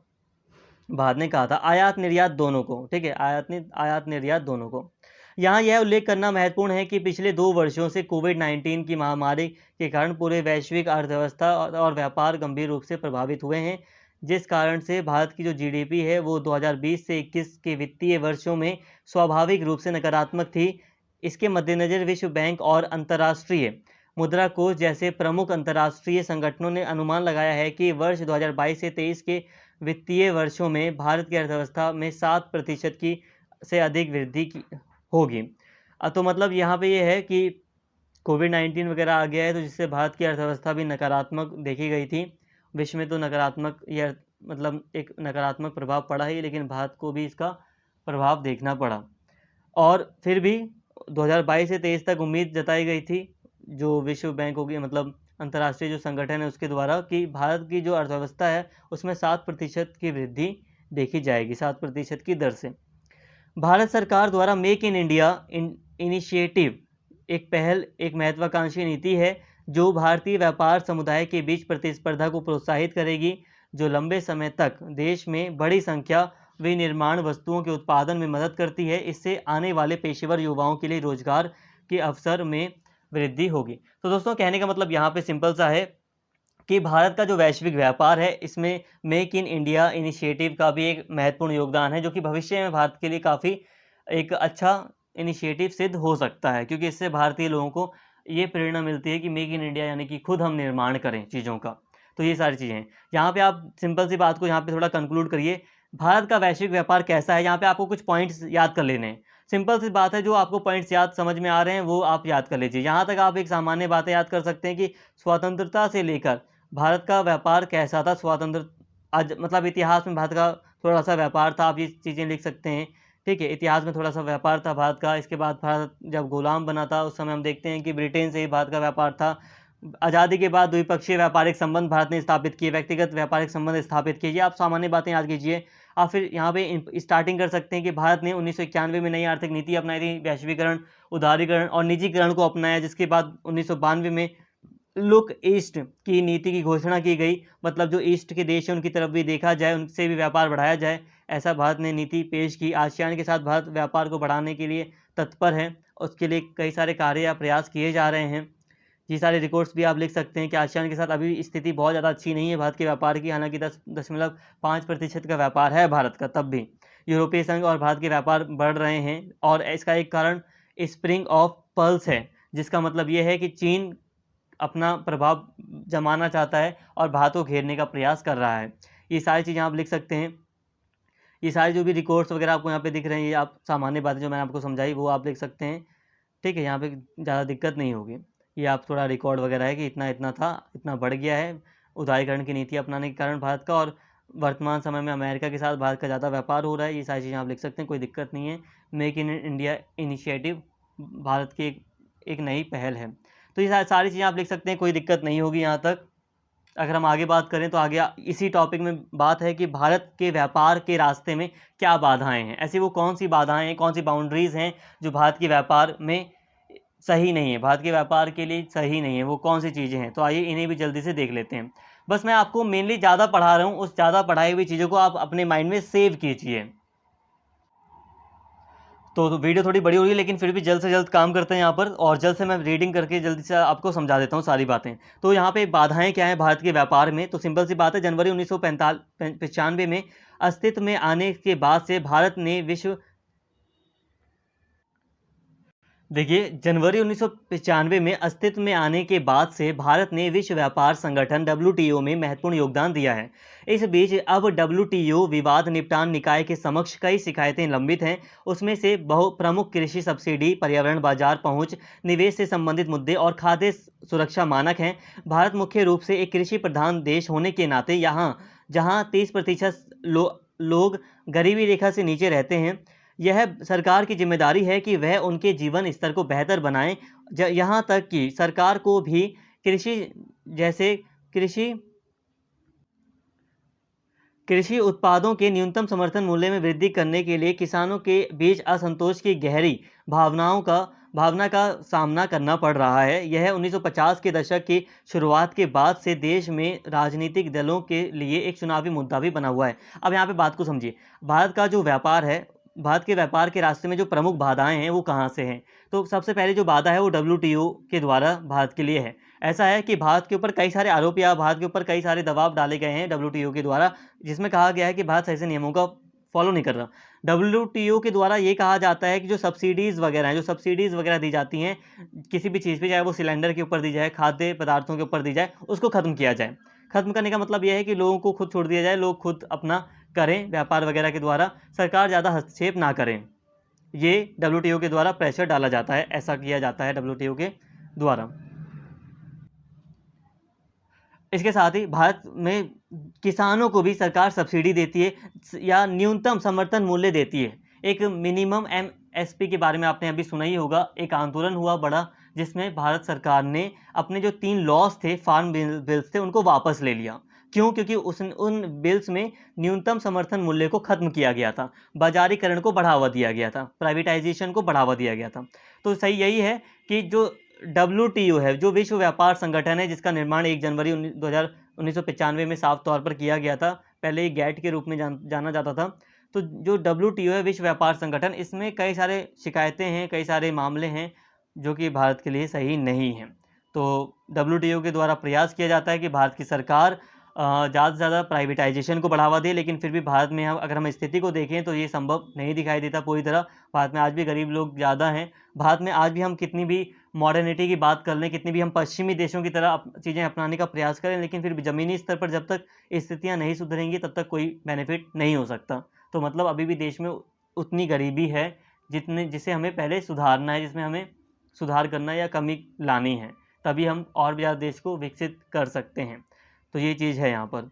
भारत ने कहा था। आयात निर्यात दोनों को, ठीक है, आयात निर्यात दोनों को। यहाँ यह उल्लेख करना महत्वपूर्ण है कि पिछले 2 वर्षों से कोविड-19 की महामारी के कारण पूरे वैश्विक अर्थव्यवस्था और व्यापार गंभीर रूप से प्रभावित हुए हैं, जिस कारण से भारत की जो जीडीपी है वो 2020 से 21 के वित्तीय वर्षों में स्वाभाविक रूप से नकारात्मक थी। इसके मद्देनज़र विश्व बैंक और अंतर्राष्ट्रीय मुद्रा कोष जैसे प्रमुख अंतर्राष्ट्रीय संगठनों ने अनुमान लगाया है कि वर्ष 2022 से 23 के वित्तीय वर्षों में भारत की अर्थव्यवस्था में 7% की से अधिक वृद्धि की होगी। तो मतलब यहाँ पे ये है कि कोविड-19 वगैरह आ गया है, तो जिससे भारत की अर्थव्यवस्था भी नकारात्मक देखी गई थी। विश्व में तो नकारात्मक या मतलब एक नकारात्मक प्रभाव पड़ा ही, लेकिन भारत को भी इसका प्रभाव देखना पड़ा। और फिर भी 2022 से 23 तक उम्मीद जताई गई थी, जो विश्व बैंक हो गई मतलब अंतर्राष्ट्रीय जो संगठन है उसके द्वारा, कि भारत की जो अर्थव्यवस्था है उसमें 7% की वृद्धि देखी जाएगी, 7% की दर से। भारत सरकार द्वारा मेक इन इंडिया इनिशिएटिव एक पहल, एक महत्वाकांक्षी नीति है जो भारतीय व्यापार समुदाय के बीच प्रतिस्पर्धा को प्रोत्साहित करेगी, जो लंबे समय तक देश में बड़ी संख्या विनिर्माण वस्तुओं के उत्पादन में मदद करती है। इससे आने वाले पेशेवर युवाओं के लिए रोजगार के अवसर में वृद्धि होगी। तो दोस्तों, कहने का मतलब यहाँ पे सिंपल सा है कि भारत का जो वैश्विक व्यापार है, इसमें मेक इन इंडिया इनिशिएटिव का भी एक महत्वपूर्ण योगदान है, जो कि भविष्य में भारत के लिए काफ़ी एक अच्छा इनिशिएटिव सिद्ध हो सकता है, क्योंकि इससे भारतीय लोगों को ये प्रेरणा मिलती है कि मेक इन इंडिया यानी कि खुद हम निर्माण करें चीज़ों का। तो ये सारी चीज़ें हैं। यहाँ पे आप सिंपल सी बात को यहाँ पे थोड़ा कंक्लूड करिए। भारत का वैश्विक व्यापार कैसा है, यहाँ पे आपको कुछ पॉइंट्स याद कर लेने हैं। सिंपल सी बात है, जो आपको पॉइंट्स याद समझ में आ रहे हैं वो आप याद कर लीजिए। यहाँ तक आप एक सामान्य बातें याद कर सकते हैं कि स्वतंत्रता से लेकर भारत का व्यापार कैसा था, स्वतंत्र आज मतलब इतिहास में भारत का थोड़ा सा व्यापार था, आप ये चीज़ें लिख सकते हैं। ठीक है, इतिहास में थोड़ा सा व्यापार था भारत का। इसके बाद भारत जब गुलाम बना था उस समय हम देखते हैं कि ब्रिटेन से ही भारत का व्यापार था। आज़ादी के बाद द्विपक्षीय व्यापारिक संबंध भारत ने स्थापित किए, व्यक्तिगत व्यापारिक संबंध स्थापित किए। ये आप सामान्य बातें याद कीजिए। आप फिर यहाँ पे स्टार्टिंग कर सकते हैं कि भारत ने 1991 में नई आर्थिक नीति अपनाई थी, वैश्वीकरण, उदारीकरण और निजीकरण को अपनाया, जिसके बाद 1992 में लुक ईस्ट की नीति की घोषणा की गई। मतलब जो ईस्ट के देश हैं उनकी तरफ भी देखा जाए, उनसे भी व्यापार बढ़ाया जाए, ऐसा भारत ने नीति पेश की। आसियान के साथ भारत व्यापार को बढ़ाने के लिए तत्पर है, उसके लिए कई सारे कार्य या प्रयास किए जा रहे हैं। ये सारे रिकॉर्ड्स भी आप लिख सकते हैं कि आसियान के साथ अभी स्थिति बहुत ज़्यादा अच्छी नहीं है भारत के व्यापार की, हालांकि 10.5% का व्यापार है भारत का, तब भी यूरोपीय संघ और भारत के व्यापार बढ़ रहे हैं। और इसका एक कारण स्प्रिंग ऑफ पल्स है, जिसका मतलब ये है कि चीन अपना प्रभाव जमाना चाहता है और भारत को घेरने का प्रयास कर रहा है। ये सारी चीज़ें आप लिख सकते हैं। ये सारे जो भी रिकॉर्ड्स वगैरह आपको यहाँ पे दिख रहे हैं, ये आप सामान्य बातें जो मैंने आपको समझाई वो आप लिख सकते हैं। ठीक है, यहाँ पे ज़्यादा दिक्कत नहीं होगी। ये आप थोड़ा रिकॉर्ड वगैरह है कि इतना इतना था, इतना बढ़ गया है उदारीकरण की नीति अपनाने के कारण भारत का, और वर्तमान समय में अमेरिका के साथ भारत का ज़्यादा व्यापार हो रहा है। ये सारी चीज़ें आप लिख सकते हैं, कोई दिक्कत नहीं है। Make in India initiative Bharat की एक नई पहल है। तो ये सारी चीज़ें आप लिख सकते हैं, कोई दिक्कत नहीं होगी यहाँ तक। अगर हम आगे बात करें तो आगे इसी टॉपिक में बात है कि भारत के व्यापार के रास्ते में क्या बाधाएं हैं, ऐसी वो कौन सी बाधाएं हैं, कौन सी बाउंड्रीज़ हैं जो भारत के व्यापार में सही नहीं है, भारत के व्यापार के लिए सही नहीं है, वो कौन सी चीज़ें हैं। तो आइए इन्हें भी जल्दी से देख लेते हैं। बस मैं आपको मेनली ज़्यादा पढ़ा रहा हूँ, उस ज़्यादा पढ़ाई हुई चीज़ों को आप अपने माइंड में सेव कीजिए। तो वीडियो थोड़ी बड़ी हो रही है, लेकिन फिर भी जल्द से जल्द काम करते हैं यहाँ पर, और जल्द से मैं रीडिंग करके जल्दी से आपको समझा देता हूँ सारी बातें। तो यहाँ पे बाधाएं क्या हैं भारत के व्यापार में, तो सिंपल सी बात है, जनवरी 1995 में अस्तित्व में आने के बाद से भारत ने देखिए, जनवरी 1995 में अस्तित्व में आने के बाद से भारत ने विश्व व्यापार संगठन WTO में महत्वपूर्ण योगदान दिया है। इस बीच अब WTO विवाद निपटान निकाय के समक्ष कई शिकायतें लंबित हैं। उसमें से बहु प्रमुख कृषि सब्सिडी, पर्यावरण, बाजार पहुंच, निवेश से संबंधित मुद्दे और खाद्य सुरक्षा मानक हैं। भारत मुख्य रूप से एक कृषि प्रधान देश होने के नाते यहाँ जहाँ 30% लोग गरीबी रेखा से नीचे रहते हैं, यह सरकार की जिम्मेदारी है कि वह उनके जीवन स्तर को बेहतर बनाएं। यहाँ तक कि सरकार को भी कृषि जैसे कृषि कृषि उत्पादों के न्यूनतम समर्थन मूल्य में वृद्धि करने के लिए किसानों के बीच असंतोष की गहरी भावना का सामना करना पड़ रहा है। यह 1950 के दशक की शुरुआत के बाद से देश में राजनीतिक दलों के लिए एक चुनावी मुद्दा भी बना हुआ है। अब यहाँ पे बात को समझिए, भारत का जो व्यापार है, भारत के व्यापार के रास्ते में जो प्रमुख बाधाएं हैं वो कहाँ से हैं। तो सबसे पहले जो बाधा है वो WTO के द्वारा भारत के लिए है। ऐसा है कि भारत के ऊपर कई सारे आरोप या भारत के ऊपर कई सारे दबाव डाले गए हैं WTO के द्वारा, जिसमें कहा गया है कि भारत सही से नियमों का फॉलो नहीं कर रहा। WTO के द्वारा ये कहा जाता है कि जो सब्सिडीज़ वगैरह दी जाती हैं किसी भी चीज़ पे, चाहे वो सिलेंडर के ऊपर दी जाए, खाद्य पदार्थों के ऊपर दी जाए, उसको ख़त्म किया जाए। ख़त्म करने का मतलब यह है कि लोगों को खुद छोड़ दिया जाए, लोग खुद अपना करें व्यापार वगैरह के द्वारा, सरकार ज़्यादा हस्तक्षेप ना करें। ये WTO के द्वारा प्रेशर डाला जाता है, ऐसा किया जाता है WTO के द्वारा। इसके साथ ही भारत में किसानों को भी सरकार सब्सिडी देती है या न्यूनतम समर्थन मूल्य देती है। एक मिनिमम एमएसपी के बारे में आपने अभी सुना ही होगा, एक आंदोलन हुआ बड़ा जिसमें भारत सरकार ने अपने जो 3 लॉज थे, फार्म बिल्स थे, उनको वापस ले लिया। क्यों? क्योंकि उन बिल्स में न्यूनतम समर्थन मूल्य को खत्म किया गया था, बाजारीकरण को बढ़ावा दिया गया था, प्राइवेटाइजेशन को बढ़ावा दिया गया था। तो सही यही है कि जो WTO है, जो विश्व व्यापार संगठन है, जिसका निर्माण 1 जनवरी 1995 में साफ तौर पर किया गया था। पहले ये गैट के रूप में जाना जाता था। तो जो WTO है, विश्व व्यापार संगठन, इसमें कई सारे शिकायतें हैं, कई सारे मामले हैं जो कि भारत के लिए सही नहीं हैं। तो WTO के द्वारा प्रयास किया जाता है कि भारत की सरकार ज़्यादा से ज़्यादा प्राइवेटाइजेशन को बढ़ावा दे, लेकिन फिर भी भारत में अगर हम स्थिति को देखें तो ये संभव नहीं दिखाई देता पूरी तरह। भारत में आज भी गरीब लोग ज़्यादा हैं। भारत में आज भी हम कितनी भी मॉडर्निटी की बात कर लें, कितनी भी हम पश्चिमी देशों की तरह चीज़ें अपनाने का प्रयास करें, लेकिन फिर भी ज़मीनी स्तर पर जब तक स्थितियाँ नहीं सुधरेंगी तब तक कोई बेनिफिट नहीं हो सकता। तो मतलब अभी भी देश में उतनी गरीबी है जिसे हमें पहले सुधारना है, जिसमें हमें सुधार करना या कमी लानी है, तभी हम और भी ज़्यादा देश को विकसित कर सकते हैं। तो ये चीज़ है यहाँ पर।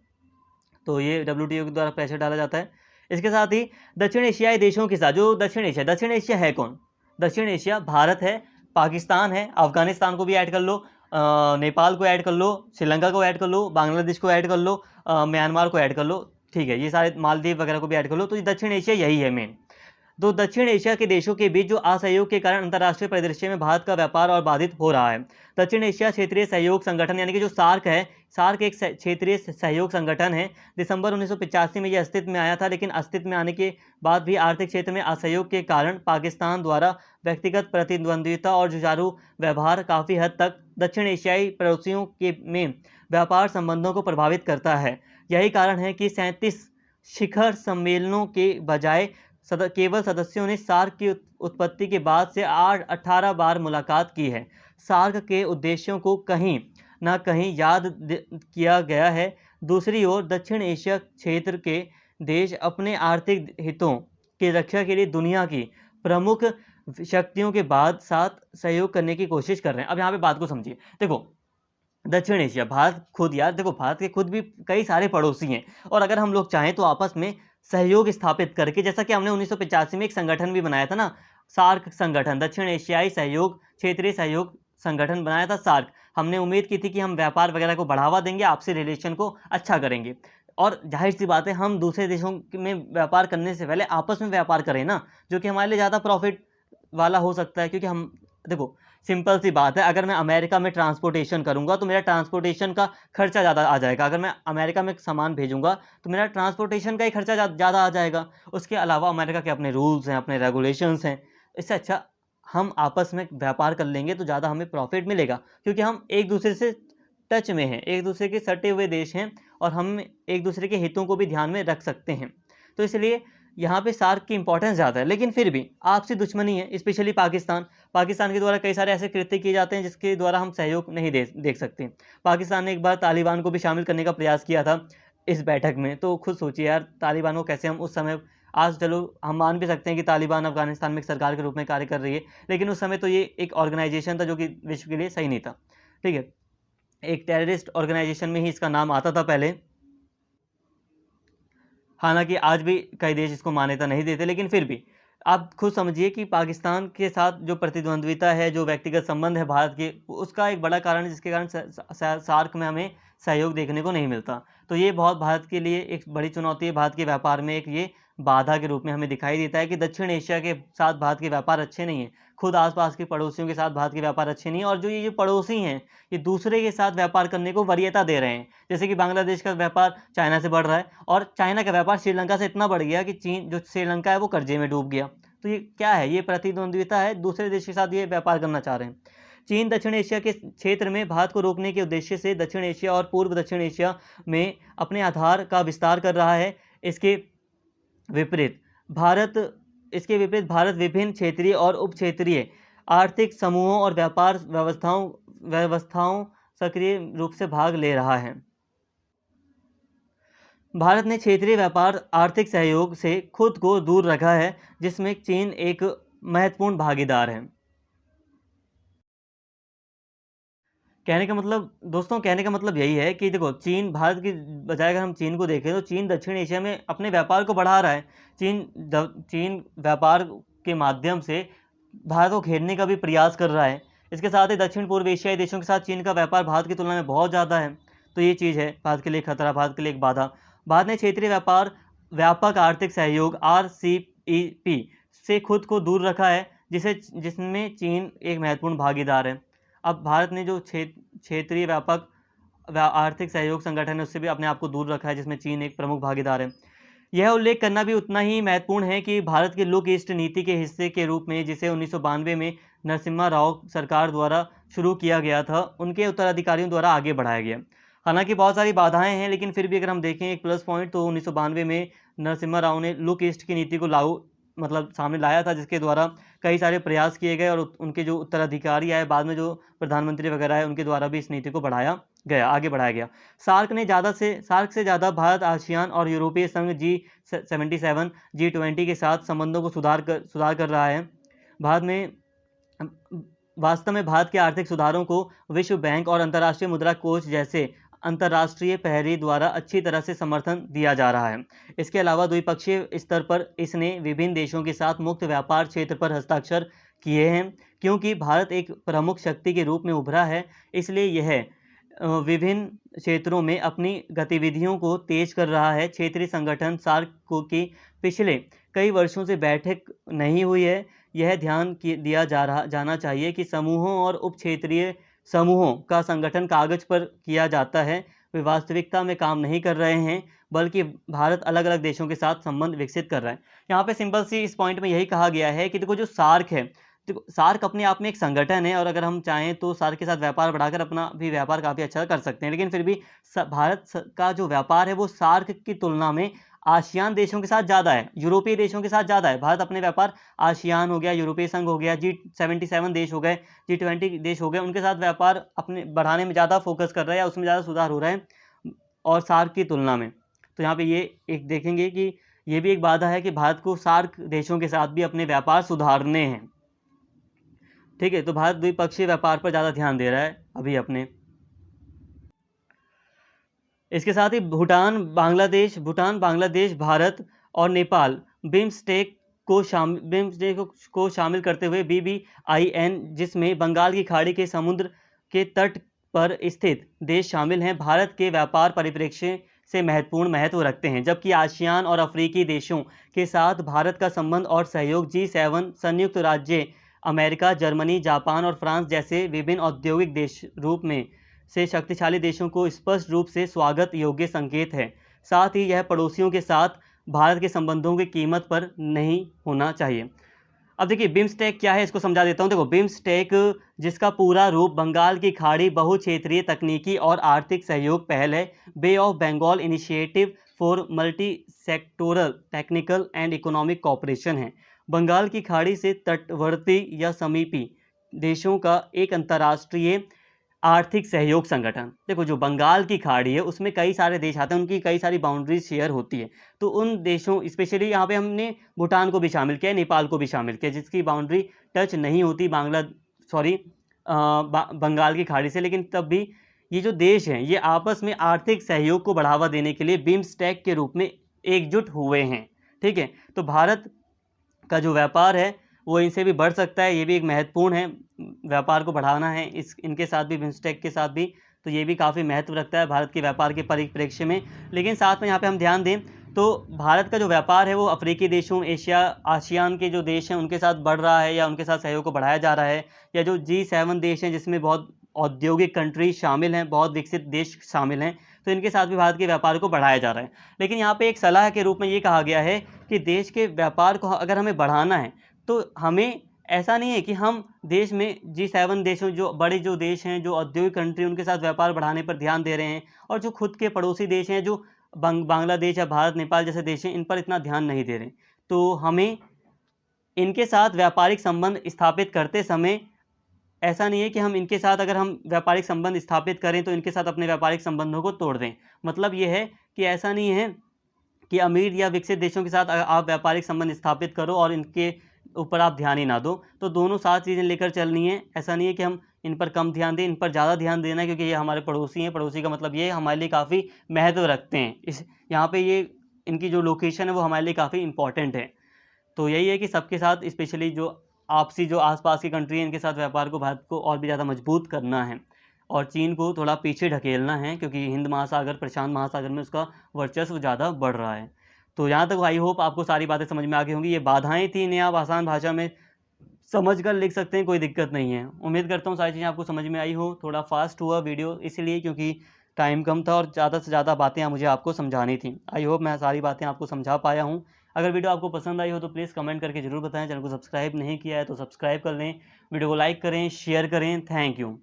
तो ये WTO के द्वारा प्रेशर डाला जाता है। इसके साथ ही दक्षिण एशियाई देशों के साथ, जो दक्षिण एशिया है कौन? दक्षिण एशिया भारत है, पाकिस्तान है, अफगानिस्तान को भी ऐड कर लो, नेपाल को ऐड कर लो, श्रीलंका को ऐड कर लो, बांग्लादेश को ऐड कर लो, म्यांमार को ऐड कर लो, ठीक है, ये सारे मालदीव वगैरह को भी ऐड कर लो। तो ये दक्षिण एशिया यही है मेन। तो दक्षिण एशिया के देशों के बीच जो असहयोग के कारण अंतर्राष्ट्रीय परिदृश्य में भारत का व्यापार और बाधित हो रहा है। दक्षिण एशिया क्षेत्रीय सहयोग संगठन यानी कि जो सार्क है, सार्क एक क्षेत्रीय सहयोग संगठन है। दिसंबर 1985 में यह अस्तित्व में आया था, लेकिन अस्तित्व में आने के बाद भी आर्थिक क्षेत्र में असहयोग के कारण पाकिस्तान द्वारा व्यक्तिगत प्रतिद्वंद्विता और जुझारू व्यवहार काफ़ी हद तक दक्षिण एशियाई पड़ोसियों के में व्यापार संबंधों को प्रभावित करता है। यही कारण है कि 37 शिखर सम्मेलनों के बजाय केवल सदस्यों ने सार्क की उत्पत्ति के बाद से 18 बार मुलाकात की है। सार्क के उद्देश्यों को कहीं ना कहीं याद किया गया है। दूसरी ओर दक्षिण एशिया क्षेत्र के देश अपने आर्थिक हितों की रक्षा के लिए दुनिया की प्रमुख शक्तियों के साथ सहयोग करने की कोशिश कर रहे हैं। अब यहाँ पे बात को समझिए। देखो, दक्षिण एशिया, भारत खुद, यार देखो, भारत के खुद भी कई सारे पड़ोसी हैं, और अगर हम लोग चाहें तो आपस में सहयोग स्थापित करके, जैसा कि हमने 1985 में एक संगठन भी बनाया था ना, सार्क संगठन, दक्षिण एशियाई सहयोग क्षेत्रीय सहयोग संगठन बनाया था सार्क। हमने उम्मीद की थी कि हम व्यापार वगैरह को बढ़ावा देंगे, आपसी रिलेशन को अच्छा करेंगे, और जाहिर सी बात है हम दूसरे देशों में व्यापार करने से पहले आपस में व्यापार करें ना, जो कि हमारे लिए ज़्यादा प्रॉफिट वाला हो सकता है। क्योंकि हम, देखो, सिंपल सी बात है, अगर मैं अमेरिका में ट्रांसपोर्टेशन करूंगा तो मेरा ट्रांसपोर्टेशन का खर्चा ज़्यादा आ जाएगा। अगर मैं अमेरिका में सामान भेजूंगा तो मेरा ट्रांसपोर्टेशन का ही खर्चा ज़्यादा आ जाएगा। उसके अलावा अमेरिका के अपने रूल्स हैं, अपने रेगुलेशंस हैं। इससे अच्छा हम आपस में व्यापार कर लेंगे तो ज़्यादा हमें प्रॉफिट मिलेगा, क्योंकि हम एक दूसरे से टच में हैं, एक दूसरे के सटे हुए देश हैं, और हम एक दूसरे के हितों को भी ध्यान में रख सकते हैं। तो इसलिए यहाँ पे सार्क की इंपॉर्टेंस ज़्यादा है। लेकिन फिर भी आपसी दुश्मनी है, स्पेशली पाकिस्तान के द्वारा कई सारे ऐसे कृत्य किए जाते हैं जिसके द्वारा हम सहयोग नहीं देख सकते। पाकिस्तान ने एक बार तालिबान को भी शामिल करने का प्रयास किया था इस बैठक में। तो खुद सोचिए यार, तालिबान को कैसे हम उस समय, आज चलो हम मान भी सकते हैं कि तालिबान अफगानिस्तान में एक सरकार के रूप में कार्य कर रही है, लेकिन उस समय तो ये एक ऑर्गेनाइजेशन था जो कि विश्व के लिए सही नहीं था। ठीक है, एक टेररिस्ट ऑर्गेनाइजेशन में ही इसका नाम आता था पहले। हालांकि आज भी कई देश इसको मान्यता नहीं देते, लेकिन फिर भी आप खुद समझिए कि पाकिस्तान के साथ जो प्रतिद्वंद्विता है, जो व्यक्तिगत संबंध है भारत के, उसका एक बड़ा कारण है जिसके कारण सार्क में हमें सहयोग देखने को नहीं मिलता। तो ये बहुत भारत के लिए एक बड़ी चुनौती है। भारत के व्यापार में एक ये बाधा के रूप में हमें दिखाई देता है कि दक्षिण एशिया के साथ भारत के व्यापार अच्छे नहीं हैं, खुद आसपास के पड़ोसियों के साथ भारत के व्यापार अच्छे नहीं हैं, और जो ये पड़ोसी हैं ये दूसरे के साथ व्यापार करने को वरीयता दे रहे हैं। जैसे कि बांग्लादेश का व्यापार चाइना से बढ़ रहा है, और चाइना का व्यापार श्रीलंका से इतना बढ़ गया कि चीन, जो श्रीलंका है, वो कर्जे में डूब गया। तो ये क्या है? ये प्रतिद्वंद्विता है, दूसरे देश के साथ ये व्यापार करना चाह रहे हैं। चीन दक्षिण एशिया के क्षेत्र में भारत को रोकने के उद्देश्य से दक्षिण एशिया और पूर्व दक्षिण एशिया में अपने आधार का विस्तार कर रहा है। इसके विपरीत भारत भारत विभिन्न क्षेत्रीय और उप क्षेत्रीय आर्थिक समूहों और व्यापार व्यवस्थाओं सक्रिय रूप से भाग ले रहा है। भारत ने क्षेत्रीय व्यापार आर्थिक सहयोग से खुद को दूर रखा है, जिसमें चीन एक महत्वपूर्ण भागीदार है। कहने का मतलब दोस्तों, कहने का मतलब यही है कि देखो, चीन भारत की बजाय अगर हम चीन को देखें तो चीन दक्षिण एशिया में अपने व्यापार को बढ़ा रहा है। चीन व्यापार के माध्यम से भारत को घेरने का भी प्रयास कर रहा है। इसके साथ ही दक्षिण पूर्व एशियाई देशों के साथ चीन का व्यापार भारत की तुलना में बहुत ज़्यादा है। तो ये चीज़ है भारत के लिए खतरा, भारत के लिए एक बाधा। भारत ने क्षेत्रीय व्यापार व्यापक आर्थिक सहयोग RCEP से खुद को दूर रखा है, जिसमें चीन एक महत्वपूर्ण भागीदार है। अब भारत ने जो क्षेत्रीय व्यापक आर्थिक सहयोग संगठन है उससे भी अपने आप को दूर रखा है, जिसमें चीन एक प्रमुख भागीदार है। यह उल्लेख करना भी उतना ही महत्वपूर्ण है कि भारत की लुक ईस्ट नीति के हिस्से के रूप में, जिसे 1992 में नरसिम्हा राव सरकार द्वारा शुरू किया गया था, उनके उत्तराधिकारियों द्वारा आगे बढ़ाया गया। हालांकि बहुत सारी बाधाएं हैं, लेकिन फिर भी अगर हम देखें एक प्लस पॉइंट, तो 1992 में नरसिम्हा राव ने लुक ईस्ट की नीति को लागू सामने लाया था, जिसके द्वारा कई सारे प्रयास किए गए और उनके जो उत्तराधिकारी आए बाद में, जो प्रधानमंत्री वगैरह है, उनके द्वारा भी इस नीति को आगे बढ़ाया गया। सार्क से ज़्यादा भारत आसियान और यूरोपीय संघ G77 G20 के साथ संबंधों को सुधार कर रहा है। वास्तव में भारत के आर्थिक सुधारों को विश्व बैंक और अंतर्राष्ट्रीय मुद्रा कोष जैसे अंतर्राष्ट्रीय पहरी द्वारा अच्छी तरह से समर्थन दिया जा रहा है। इसके अलावा द्विपक्षीय स्तर पर इसने विभिन्न देशों के साथ मुक्त व्यापार क्षेत्र पर हस्ताक्षर किए हैं। क्योंकि भारत एक प्रमुख शक्ति के रूप में उभरा है, इसलिए यह विभिन्न क्षेत्रों में अपनी गतिविधियों को तेज कर रहा है। क्षेत्रीय संगठन सार्क की पिछले कई वर्षों से बैठक नहीं हुई है। यह ध्यान दिया जाना चाहिए कि समूहों और उप क्षेत्रीय समूहों का संगठन कागज पर किया जाता है, वे वास्तविकता में काम नहीं कर रहे हैं, बल्कि भारत अलग अलग देशों के साथ संबंध विकसित कर रहा है। यहाँ पे सिंपल सी इस पॉइंट में यही कहा गया है कि देखो, जो सार्क है, देखो सार्क अपने आप में एक संगठन है, और अगर हम चाहें तो सार्क के साथ व्यापार बढ़ाकर अपना भी व्यापार काफ़ी अच्छा कर सकते हैं। लेकिन फिर भी भारत का जो व्यापार है वो सार्क की तुलना में आसियान देशों के साथ ज़्यादा है, यूरोपीय देशों के साथ ज़्यादा है। भारत अपने व्यापार आसियान हो गया, यूरोपीय संघ हो गया, G77 देश हो गए, G20 देश हो गए, उनके साथ व्यापार अपने बढ़ाने में ज़्यादा फोकस कर रहा है, या उसमें ज़्यादा सुधार हो रहा है और सार्क की तुलना में। तो यहाँ पे ये एक देखेंगे कि ये भी एक बाधा है कि भारत को सार्क देशों के साथ भी अपने व्यापार सुधारने हैं। ठीक है, तो भारत द्विपक्षीय व्यापार पर ज़्यादा ध्यान दे रहा है अभी अपने। इसके साथ ही भूटान, बांग्लादेश, भारत और नेपाल बिम्स्टेक को शामिल करते हुए BBIN, जिसमें बंगाल की खाड़ी के समुद्र के तट पर स्थित देश शामिल हैं, भारत के व्यापार परिप्रेक्ष्य से महत्वपूर्ण महत्व रखते हैं। जबकि आसियान और अफ्रीकी देशों के साथ भारत का संबंध और सहयोग G7, संयुक्त राज्य अमेरिका, जर्मनी, जापान और फ्रांस जैसे विभिन्न औद्योगिक देश रूप में से शक्तिशाली देशों को स्पष्ट रूप से स्वागत योग्य संकेत है। साथ ही यह पड़ोसियों के साथ भारत के संबंधों की कीमत पर नहीं होना चाहिए। अब देखिए बिम्स्टेक क्या है, इसको समझा देता हूँ। देखो, बिम्स्टेक जिसका पूरा रूप बंगाल की खाड़ी बहुक्षेत्रीय तकनीकी और आर्थिक सहयोग पहल है, bay of Bengal initiative for multi sectoral technical and economic cooperation है। बंगाल की खाड़ी से तटवर्ती या समीपी देशों का एक अंतर्राष्ट्रीय आर्थिक सहयोग संगठन। देखो, जो बंगाल की खाड़ी है उसमें कई सारे देश आते हैं, उनकी कई सारी बाउंड्रीज शेयर होती है। तो उन देशों, स्पेशली यहाँ पे हमने भूटान को भी शामिल किया, नेपाल को भी शामिल किया, जिसकी बाउंड्री टच नहीं होती बंगाल की खाड़ी से। लेकिन तब भी ये जो देश हैं ये आपस में आर्थिक सहयोग को बढ़ावा देने के लिए बिम्स्टेक के रूप में एकजुट हुए हैं। ठीक है, तो भारत का जो व्यापार है वो इनसे भी बढ़ सकता है, ये भी एक महत्वपूर्ण है। व्यापार को बढ़ाना है इनके साथ भी, बिम्स्टेक के साथ भी, तो ये भी काफ़ी महत्व रखता है भारत के व्यापार के परिप्रेक्ष्य में। लेकिन साथ में यहाँ पे हम ध्यान दें तो भारत का जो व्यापार है वो अफ्रीकी देशों, आसियान के जो देश हैं उनके साथ बढ़ रहा है, या उनके साथ सहयोग को बढ़ाया जा रहा है, या जो G7 देश हैं जिसमें बहुत औद्योगिक कंट्री शामिल हैं, बहुत विकसित देश शामिल हैं, तो इनके साथ भी भारत के व्यापार को बढ़ाया जा रहा है। लेकिन यहाँ पे एक सलाह के रूप में ये कहा गया है कि देश के व्यापार को अगर हमें बढ़ाना है तो हमें ऐसा नहीं है कि हम देश में G7 देशों, जो बड़े जो देश हैं, जो औद्योगिक कंट्री, उनके साथ व्यापार बढ़ाने पर ध्यान दे रहे हैं, और जो खुद के पड़ोसी देश हैं, जो बांग्लादेश या भारत, नेपाल जैसे देश हैं, इन पर इतना ध्यान नहीं दे रहे। तो हमें इनके साथ व्यापारिक संबंध स्थापित करते समय ऐसा नहीं है कि हम इनके साथ, अगर हम व्यापारिक संबंध स्थापित करें तो इनके साथ अपने व्यापारिक संबंधों को तोड़ दें। मतलब ये है कि ऐसा नहीं है कि अमीर या विकसित देशों के साथ आप व्यापारिक संबंध स्थापित करो और इनके ऊपर आप ध्यान ही ना दो। तो दोनों साथ चीज़ें लेकर चलनी है। ऐसा नहीं है कि हम इन पर कम ध्यान दें, इन पर ज़्यादा ध्यान देना है, क्योंकि ये हमारे पड़ोसी हैं। पड़ोसी का मतलब ये हमारे लिए काफ़ी महत्व रखते हैं। इस यहाँ पे ये इनकी जो लोकेशन है वो हमारे लिए काफ़ी इंपॉर्टेंट है। तो यही है कि सबके साथ, स्पेशली जो आपसी जो आसपास की कंट्री है, इनके साथ व्यापार को भारत को और भी ज़्यादा मजबूत करना है और चीन को थोड़ा पीछे ढकेलना है, क्योंकि हिंद महासागर, प्रशांत महासागर में उसका वर्चस्व ज़्यादा बढ़ रहा है। तो यहाँ तक आई होप आपको सारी बातें समझ में आ गई होंगी। ये बाधाएं थी, इन्हें आप आसान भाषा में समझ कर लिख सकते हैं, कोई दिक्कत नहीं है। उम्मीद करता हूँ सारी चीज़ें आपको समझ में आई हो। थोड़ा फास्ट हुआ वीडियो इसलिए क्योंकि टाइम कम था और ज़्यादा से ज़्यादा बातें मुझे आपको समझानी थी। आई होप मैं सारी बातें आपको समझा पाया हूँ। अगर वीडियो आपको पसंद आई हो तो प्लीज़ कमेंट करके ज़रूर बताएं। चैनल को सब्सक्राइब नहीं किया है तो सब्सक्राइब कर लें, वीडियो को लाइक करें, शेयर करें। Thank you.